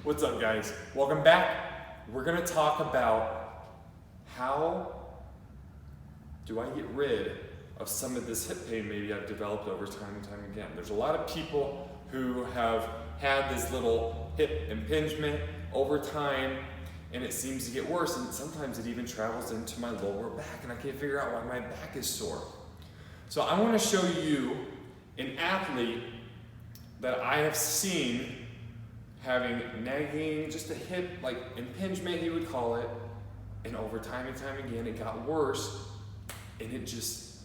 What's up, guys? Welcome back. We're gonna talk about how do I get rid of some of this hip pain maybe I've developed over time and time again. There's a lot of people who have had this little hip impingement over time, and it seems to get worse, and sometimes it even travels into my lower back, and I can't figure out why my back is sore. So I want to show you an athlete that I have seen having nagging, just a hip like impingement he would call it, and over time and time again it got worse, and it just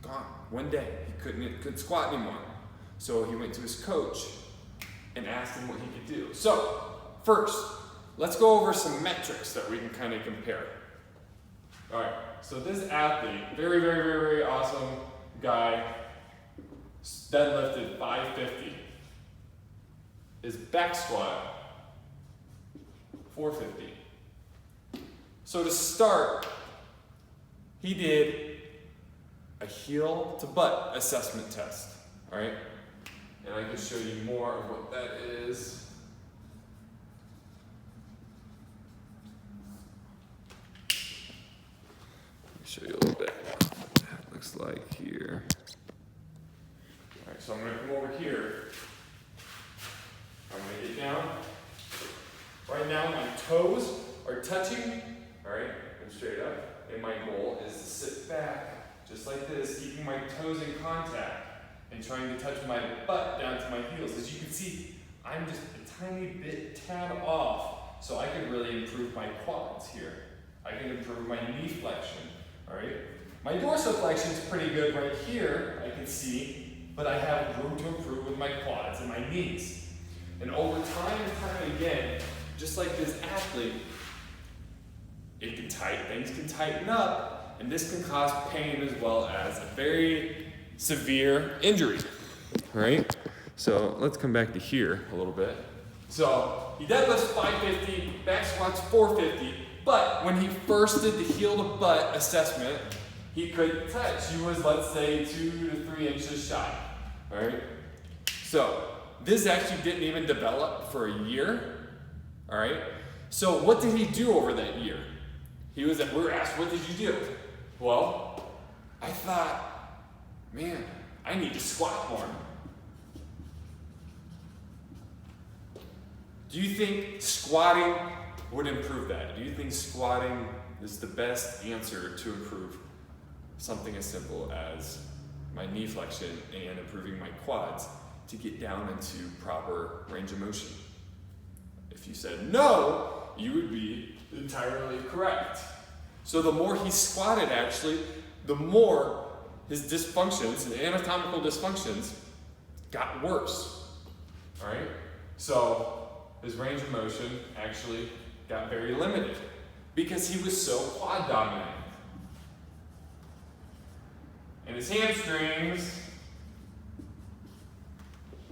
gone. One day he couldn't squat anymore. So he went to his coach and asked him what he could do. So first, let's go over some metrics that we can kind of compare. All right, so this athlete, very awesome guy, deadlifted 550. His back squat, 450. So to start, he did a heel to butt assessment test, all right? And I can show you more of what that is. Let me show you a little bit what that looks like here. All right, so I'm gonna come over here. I'm gonna get down. Right now my toes are touching, all right, and straight up. And my goal is to sit back, just like this, keeping my toes in contact and trying to touch my butt down to my heels. As you can see, I'm just a tiny bit tad off, so I can really improve my quads here. I can improve my knee flexion, all right? My dorsiflexion is pretty good right here, I can see, but I have room to improve with my quads and my knees. And over time and time again, just like this athlete, things can tighten up, and this can cause pain as well as a very severe injury, right? So let's come back to here a little bit. So he deadlifts 550, back squats 450, but when he first did the heel to butt assessment, he couldn't touch. He was, let's say, 2 to 3 inches shy, all right? So this actually didn't even develop for a year, all right? So what did he do over that year? We were asked, what did you do? Well, I thought, man, I need to squat more. Do you think squatting would improve that? Do you think squatting is the best answer to improve something as simple as my knee flexion and improving my quads to get down into proper range of motion? If you said no, you would be entirely correct. So the more he squatted, actually, the more his dysfunctions, his anatomical dysfunctions, got worse, all right? So his range of motion actually got very limited because he was so quad dominant. And his hamstrings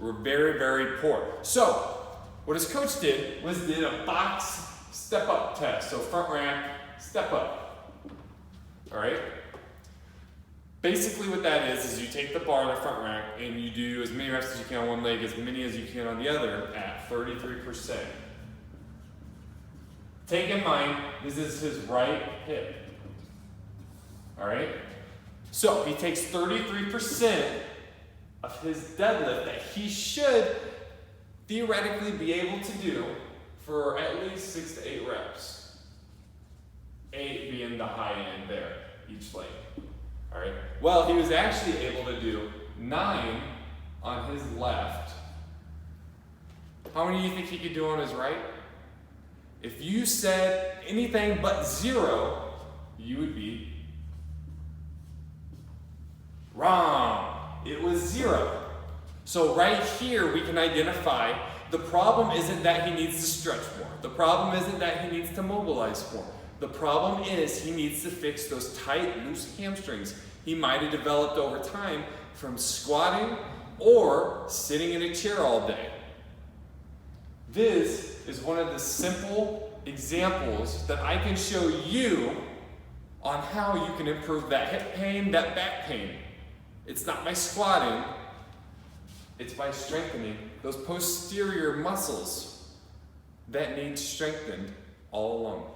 were very poor. So what his coach did was did a box step up test. So front rack, step up. All right? Basically what that is you take the bar in the front rack and you do as many reps as you can on one leg, as many as you can on the other at 33%. Take in mind, this is his right hip. All right? So he takes 33% of his deadlift that he should theoretically be able to do for at least 6 to 8 reps. 8 being the high end there, each leg. All right. Well, he was actually able to do 9 on his left. How many do you think he could do on his right? If you said anything but 0, you would be wrong. It was 0. So right here we can identify the problem isn't that he needs to stretch more. The problem isn't that he needs to mobilize more. The problem is he needs to fix those tight, loose hamstrings he might have developed over time from squatting or sitting in a chair all day. This is one of the simple examples that I can show you on how you can improve that hip pain, that back pain. It's not by squatting, it's by strengthening those posterior muscles. that needs strengthened all along.